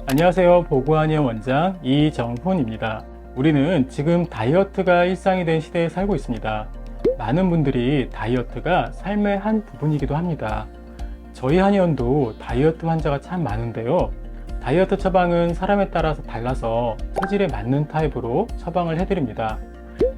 안녕하세요. 보고한의원 원장 이정훈입니다. 우리는 지금 다이어트가 일상이 된 시대에 살고 있습니다. 많은 분들이 다이어트가 삶의 한 부분이기도 합니다. 저희 한의원도 다이어트 환자가 참 많은데요. 다이어트 처방은 사람에 따라서 달라서 체질에 맞는 타입으로 처방을 해드립니다.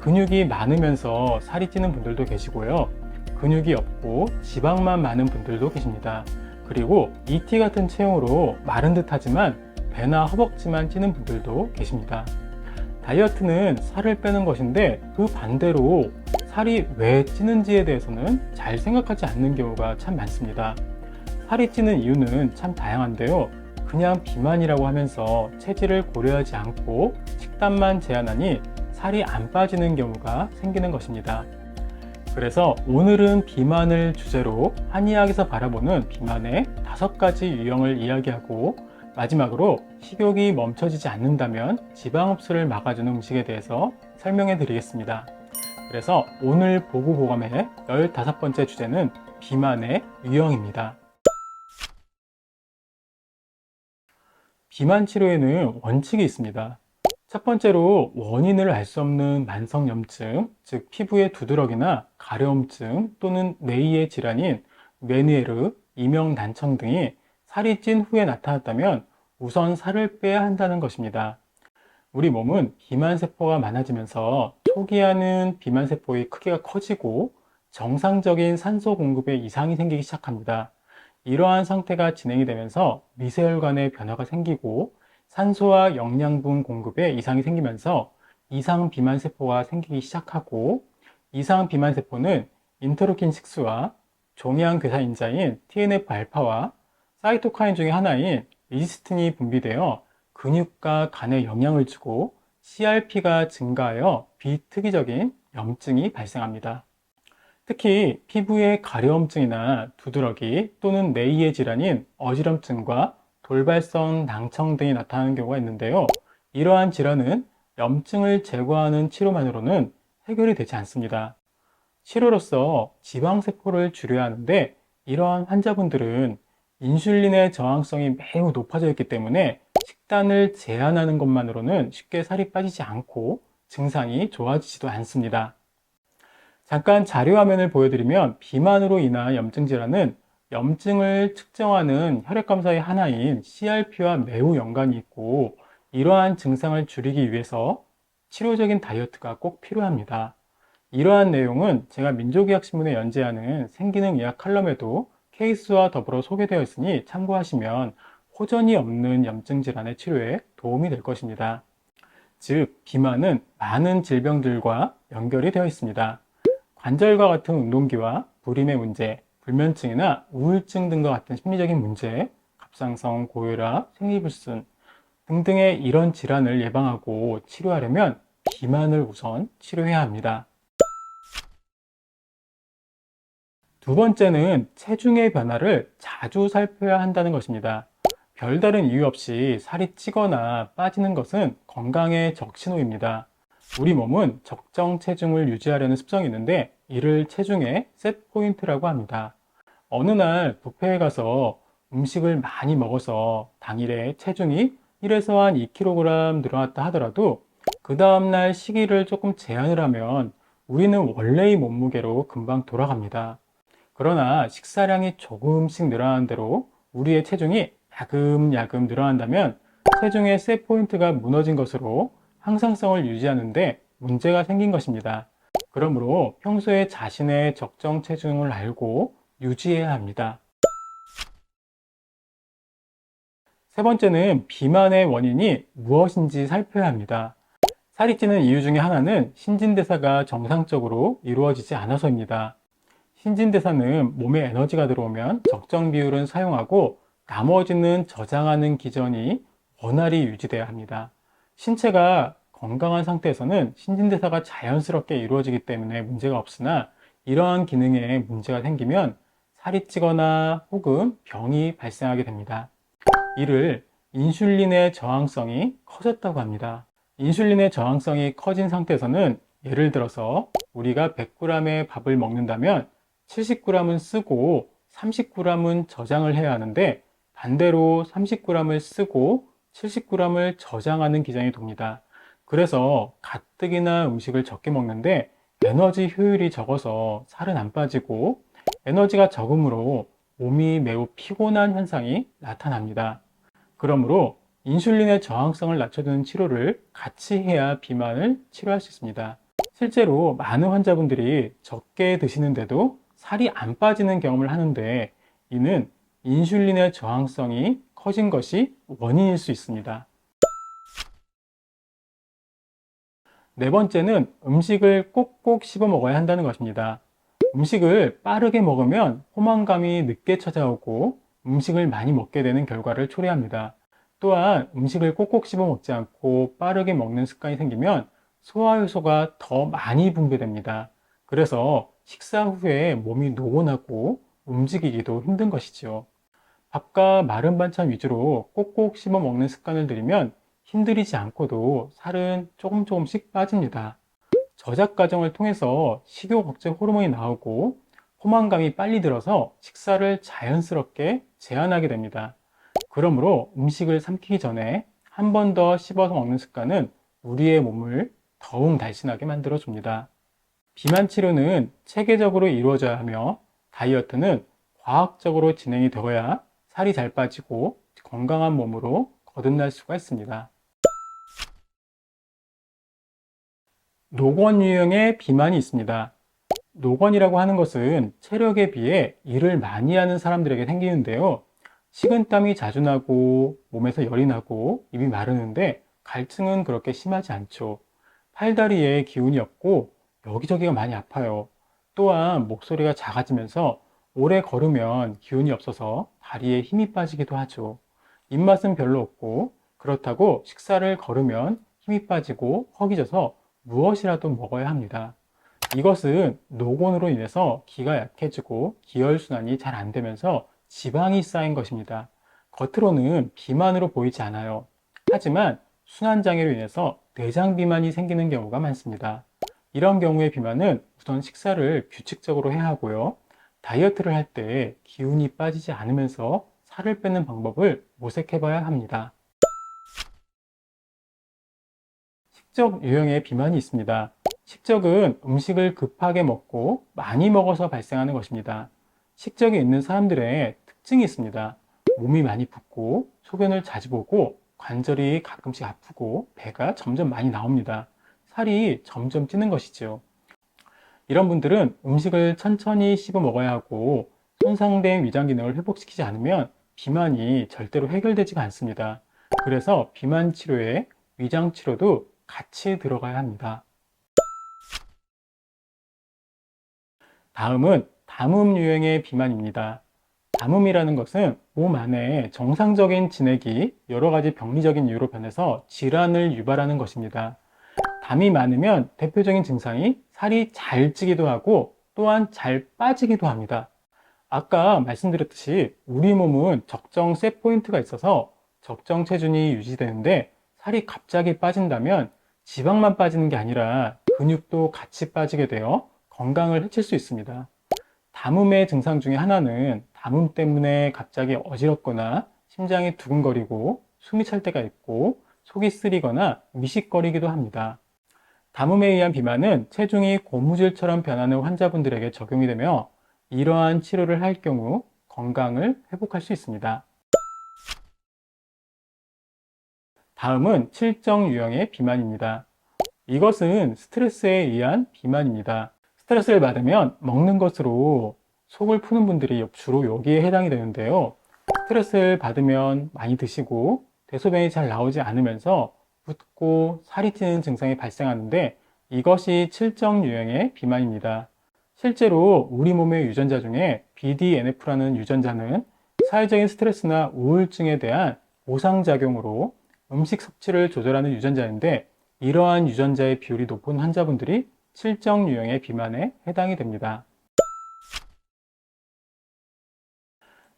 근육이 많으면서 살이 찌는 분들도 계시고요. 근육이 없고 지방만 많은 분들도 계십니다. 그리고 ET 같은 체형으로 마른 듯 하지만 배나 허벅지만 찌는 분들도 계십니다. 다이어트는 살을 빼는 것인데 그 반대로 살이 왜 찌는지에 대해서는 잘 생각하지 않는 경우가 참 많습니다. 살이 찌는 이유는 참 다양한데요. 그냥 비만이라고 하면서 체질을 고려하지 않고 식단만 제한하니 살이 안 빠지는 경우가 생기는 것입니다. 그래서 오늘은 비만을 주제로 한의학에서 바라보는 비만의 5가지 유형을 이야기하고 마지막으로 식욕이 멈춰지지 않는다면 지방 흡수를 막아주는 음식에 대해서 설명해 드리겠습니다. 그래서 오늘 보고보감의 15번째 주제는 비만의 유형입니다. 비만 치료에는 원칙이 있습니다. 첫 번째로 원인을 알 수 없는 만성염증, 즉 피부의 두드러기나 가려움증 또는 뇌의 질환인 메니에르, 이명난청 등이 살이 찐 후에 나타났다면 우선 살을 빼야 한다는 것입니다. 우리 몸은 비만세포가 많아지면서 초기에는 비만세포의 크기가 커지고 정상적인 산소 공급에 이상이 생기기 시작합니다. 이러한 상태가 진행이 되면서 미세혈관에 변화가 생기고 산소와 영양분 공급에 이상이 생기면서 이상 비만세포가 생기기 시작하고 이상 비만세포는 인터루킨6와 종양괴사인자인 TNF-알파와 사이토카인 중에 하나인 리스틴이 분비되어 근육과 간에 영향을 주고 CRP가 증가하여 비특이적인 염증이 발생합니다. 특히 피부의 가려움증이나 두드러기 또는 내이의 질환인 어지럼증과 돌발성 낭청 등이 나타나는 경우가 있는데요. 이러한 질환은 염증을 제거하는 치료만으로는 해결이 되지 않습니다. 치료로서 지방세포를 줄여야 하는데 이러한 환자분들은 인슐린의 저항성이 매우 높아져 있기 때문에 식단을 제한하는 것만으로는 쉽게 살이 빠지지 않고 증상이 좋아지지도 않습니다. 잠깐 자료 화면을 보여드리면 비만으로 인한 염증 질환은 염증을 측정하는 혈액검사의 하나인 CRP와 매우 연관이 있고 이러한 증상을 줄이기 위해서 치료적인 다이어트가 꼭 필요합니다. 이러한 내용은 제가 민족의학신문에 연재하는 생기능의학 칼럼에도 케이스와 더불어 소개되어 있으니 참고하시면 호전이 없는 염증 질환의 치료에 도움이 될 것입니다. 즉, 비만은 많은 질병들과 연결이 되어 있습니다. 관절과 같은 운동기와 불임의 문제, 불면증이나 우울증 등과 같은 심리적인 문제, 갑상선, 고혈압, 생리불순 등등의 이런 질환을 예방하고 치료하려면 비만을 우선 치료해야 합니다. 두 번째는 체중의 변화를 자주 살펴야 한다는 것입니다. 별다른 이유 없이 살이 찌거나 빠지는 것은 건강의 적신호입니다. 우리 몸은 적정 체중을 유지하려는 습성이 있는데 이를 체중의 셋 포인트라고 합니다. 어느 날 뷔페에 가서 음식을 많이 먹어서 당일에 체중이 1에서 한 2kg 늘어났다 하더라도 그 다음날 식이를 조금 제한을 하면 우리는 원래의 몸무게로 금방 돌아갑니다. 그러나 식사량이 조금씩 늘어나는 대로 우리의 체중이 야금야금 늘어난다면 체중의 셋 포인트가 무너진 것으로 항상성을 유지하는데 문제가 생긴 것입니다. 그러므로 평소에 자신의 적정 체중을 알고 유지해야 합니다. 세 번째는 비만의 원인이 무엇인지 살펴야 합니다. 살이 찌는 이유 중에 하나는 신진대사가 정상적으로 이루어지지 않아서입니다. 신진대사는 몸에 에너지가 들어오면 적정 비율은 사용하고 나머지는 저장하는 기전이 원활히 유지되어야 합니다. 신체가 건강한 상태에서는 신진대사가 자연스럽게 이루어지기 때문에 문제가 없으나 이러한 기능에 문제가 생기면 살이 찌거나 혹은 병이 발생하게 됩니다. 이를 인슐린의 저항성이 커졌다고 합니다. 인슐린의 저항성이 커진 상태에서는 예를 들어서 우리가 100g의 밥을 먹는다면 70g은 쓰고 30g은 저장을 해야 하는데 반대로 30g을 쓰고 70g을 저장하는 기전이 돕니다. 그래서 가뜩이나 음식을 적게 먹는데 에너지 효율이 적어서 살은 안 빠지고 에너지가 적으므로 몸이 매우 피곤한 현상이 나타납니다. 그러므로 인슐린의 저항성을 낮춰주는 치료를 같이 해야 비만을 치료할 수 있습니다. 실제로 많은 환자분들이 적게 드시는데도 살이 안 빠지는 경험을 하는데 이는 인슐린의 저항성이 커진 것이 원인일 수 있습니다. 네 번째는 음식을 꼭꼭 씹어 먹어야 한다는 것입니다. 음식을 빠르게 먹으면 포만감이 늦게 찾아오고 음식을 많이 먹게 되는 결과를 초래합니다. 또한 음식을 꼭꼭 씹어 먹지 않고 빠르게 먹는 습관이 생기면 소화효소가 더 많이 분비됩니다. 그래서 식사 후에 몸이 노곤하고 움직이기도 힘든 것이죠. 밥과 마른 반찬 위주로 꼭꼭 씹어 먹는 습관을 들이면 힘들이지 않고도 살은 조금씩 빠집니다. 저작 과정을 통해서 식욕 억제 호르몬이 나오고 포만감이 빨리 들어서 식사를 자연스럽게 제한하게 됩니다. 그러므로 음식을 삼키기 전에 한 번 더 씹어서 먹는 습관은 우리의 몸을 더욱 날씬하게 만들어줍니다. 비만 치료는 체계적으로 이루어져야 하며 다이어트는 과학적으로 진행이 되어야 살이 잘 빠지고 건강한 몸으로 거듭날 수가 있습니다. 노건 유형의 비만이 있습니다. 노건이라고 하는 것은 체력에 비해 일을 많이 하는 사람들에게 생기는데요. 식은땀이 자주 나고 몸에서 열이 나고 입이 마르는데 갈증은 그렇게 심하지 않죠. 팔다리에 기운이 없고 여기저기가 많이 아파요. 또한 목소리가 작아지면서 오래 걸으면 기운이 없어서 다리에 힘이 빠지기도 하죠. 입맛은 별로 없고 그렇다고 식사를 거르면 힘이 빠지고 허기져서 무엇이라도 먹어야 합니다. 이것은 노곤으로 인해서 기가 약해지고 기혈순환이 잘 안 되면서 지방이 쌓인 것입니다. 겉으로는 비만으로 보이지 않아요. 하지만 순환장애로 인해서 내장 비만이 생기는 경우가 많습니다. 이런 경우의 비만은 우선 식사를 규칙적으로 해야 하고요. 다이어트를 할 때 기운이 빠지지 않으면서 살을 빼는 방법을 모색해 봐야 합니다. 식적 유형의 비만이 있습니다. 식적은 음식을 급하게 먹고 많이 먹어서 발생하는 것입니다. 식적이 있는 사람들의 특징이 있습니다. 몸이 많이 붓고 소변을 자주 보고 관절이 가끔씩 아프고 배가 점점 많이 나옵니다. 살이 점점 찌는 것이죠. 이런 분들은 음식을 천천히 씹어 먹어야 하고 손상된 위장 기능을 회복시키지 않으면 비만이 절대로 해결되지가 않습니다. 그래서 비만 치료에 위장 치료도 같이 들어가야 합니다. 다음은 담음 유형의 비만입니다. 담음이라는 것은 몸 안에 정상적인 진액이 여러 가지 병리적인 이유로 변해서 질환을 유발하는 것입니다. 담이 많으면 대표적인 증상이 살이 잘 찌기도 하고 또한 잘 빠지기도 합니다. 아까 말씀드렸듯이 우리 몸은 적정 셋 포인트가 있어서 적정 체중이 유지되는데 살이 갑자기 빠진다면 지방만 빠지는 게 아니라 근육도 같이 빠지게 되어 건강을 해칠 수 있습니다. 담음의 증상 중에 하나는 담음 때문에 갑자기 어지럽거나 심장이 두근거리고 숨이 찰 때가 있고 속이 쓰리거나 미식거리기도 합니다. 담음에 의한 비만은 체중이 고무줄처럼 변하는 환자분들에게 적용이 되며 이러한 치료를 할 경우 건강을 회복할 수 있습니다. 다음은 칠정 유형의 비만입니다. 이것은 스트레스에 의한 비만입니다. 스트레스를 받으면 먹는 것으로 속을 푸는 분들이 주로 여기에 해당이 되는데요. 스트레스를 받으면 많이 드시고 대소변이 잘 나오지 않으면서 붓고 살이 찌는 증상이 발생하는데 이것이 칠정 유형의 비만입니다. 실제로 우리 몸의 유전자 중에 BDNF라는 유전자는 사회적인 스트레스나 우울증에 대한 보상작용으로 음식 섭취를 조절하는 유전자인데 이러한 유전자의 비율이 높은 환자분들이 칠정 유형의 비만에 해당이 됩니다.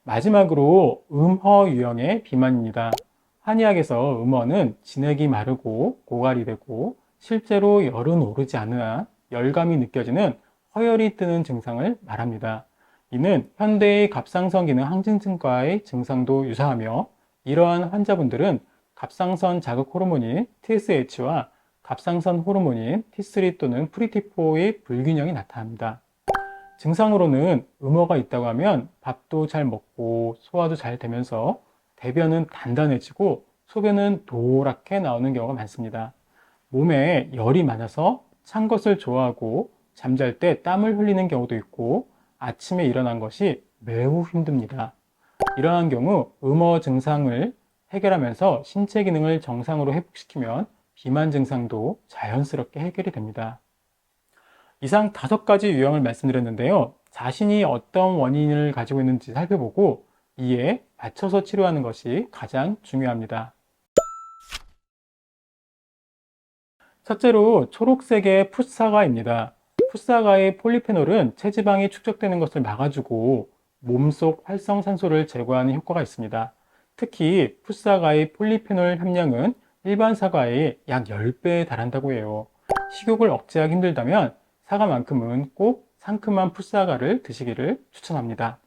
마지막으로 음허 유형의 비만입니다. 한의학에서 음허는 진액이 마르고 고갈이 되고 실제로 열은 오르지 않으나 열감이 느껴지는 허열이 뜨는 증상을 말합니다. 이는 현대의 갑상선 기능 항진증과의 증상도 유사하며 이러한 환자분들은 갑상선 자극 호르몬인 TSH와 갑상선 호르몬인 T3 또는 프리T4의 불균형이 나타납니다. 증상으로는 음어가 있다고 하면 밥도 잘 먹고 소화도 잘 되면서 대변은 단단해지고 소변은 노랗게 나오는 경우가 많습니다. 몸에 열이 많아서 찬 것을 좋아하고 잠잘 때 땀을 흘리는 경우도 있고 아침에 일어난 것이 매우 힘듭니다. 이러한 경우 음어 증상을 해결하면서 신체 기능을 정상으로 회복시키면 비만 증상도 자연스럽게 해결이 됩니다. 이상 5가지 유형을 말씀드렸는데요. 자신이 어떤 원인을 가지고 있는지 살펴보고 이에 맞춰서 치료하는 것이 가장 중요합니다. 첫째로 초록색의 풋사과입니다. 풋사과의 폴리페놀은 체지방이 축적되는 것을 막아주고 몸속 활성산소를 제거하는 효과가 있습니다. 특히 풋사과의 폴리페놀 함량은 일반 사과의 약 10배에 달한다고 해요. 식욕을 억제하기 힘들다면 사과만큼은 꼭 상큼한 풋사과를 드시기를 추천합니다.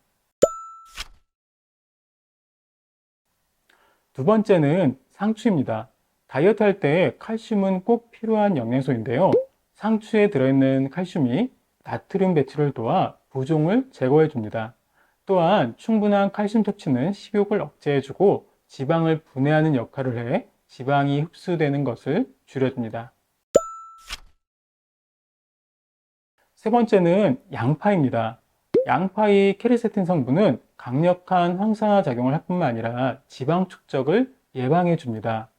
두 번째는 상추입니다. 다이어트 할 때 칼슘은 꼭 필요한 영양소인데요. 상추에 들어있는 칼슘이 나트륨 배출을 도와 부종을 제거해 줍니다. 또한 충분한 칼슘 섭취는 식욕을 억제해주고 지방을 분해하는 역할을 해 지방이 흡수되는 것을 줄여줍니다. 세 번째는 양파입니다. 양파의 케르세틴 성분은 강력한 항산화 작용을 할 뿐만 아니라 지방 축적을 예방해 줍니다.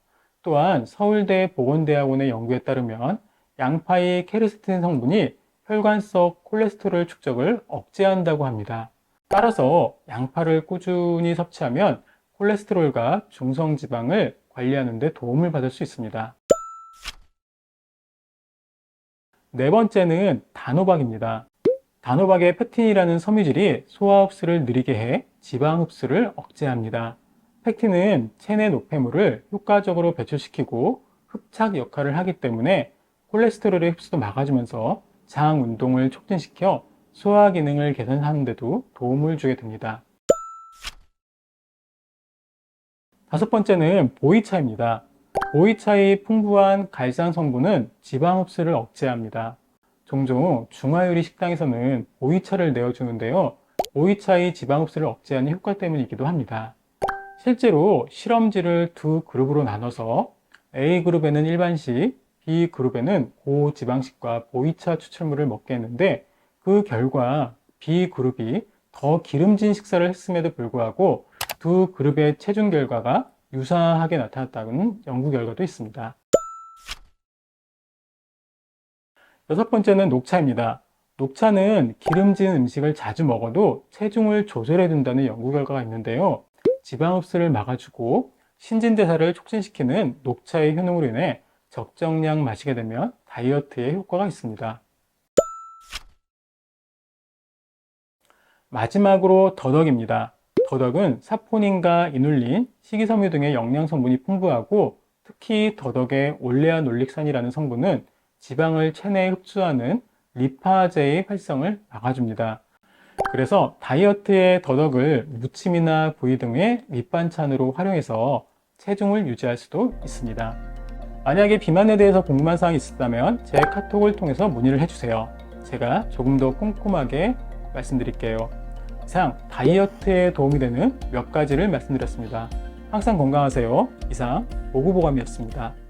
또한 서울대 보건대학원의 연구에 따르면 양파의 케르세틴 성분이 혈관 속 콜레스테롤 축적을 억제한다고 합니다. 따라서 양파를 꾸준히 섭취하면 콜레스테롤과 중성지방을 관리하는 데 도움을 받을 수 있습니다. 네 번째는 단호박입니다. 단호박의 펙틴이라는 섬유질이 소화 흡수를 느리게 해 지방 흡수를 억제합니다. 펙틴은 체내 노폐물을 효과적으로 배출시키고 흡착 역할을 하기 때문에 콜레스테롤의 흡수도 막아주면서 장 운동을 촉진시켜 소화 기능을 개선하는 데도 도움을 주게 됩니다. 다섯 번째는 보이차입니다. 보이차의 풍부한 갈산 성분은 지방 흡수를 억제합니다. 종종 중화요리 식당에서는 보이차를 내어주는데요. 보이차의 지방 흡수를 억제하는 효과 때문이기도 합니다. 실제로 실험지를 두 그룹으로 나눠서 A그룹에는 일반식, B그룹에는 고지방식과 보이차 추출물을 먹게 했는데 그 결과 B그룹이 더 기름진 식사를 했음에도 불구하고 두 그룹의 체중 결과가 유사하게 나타났다는 연구 결과도 있습니다. 여섯 번째는 녹차입니다. 녹차는 기름진 음식을 자주 먹어도 체중을 조절해 준다는 연구 결과가 있는데요. 지방 흡수를 막아주고 신진대사를 촉진시키는 녹차의 효능으로 인해 적정량 마시게 되면 다이어트에 효과가 있습니다. 마지막으로 더덕입니다. 더덕은 사포닌과 이눌린, 식이섬유 등의 영양 성분이 풍부하고 특히 더덕의 올레아놀릭산이라는 성분은 지방을 체내에 흡수하는 리파제의 활성을 막아줍니다. 그래서 다이어트에 더덕을 무침이나 구이 등의 밑반찬으로 활용해서 체중을 유지할 수도 있습니다. 만약에 비만에 대해서 궁금한 사항이 있었다면 제 카톡을 통해서 문의를 해주세요. 제가 조금 더 꼼꼼하게 말씀드릴게요. 이상 다이어트에 도움이 되는 몇 가지를 말씀드렸습니다. 항상 건강하세요. 이상 보구보감이었습니다.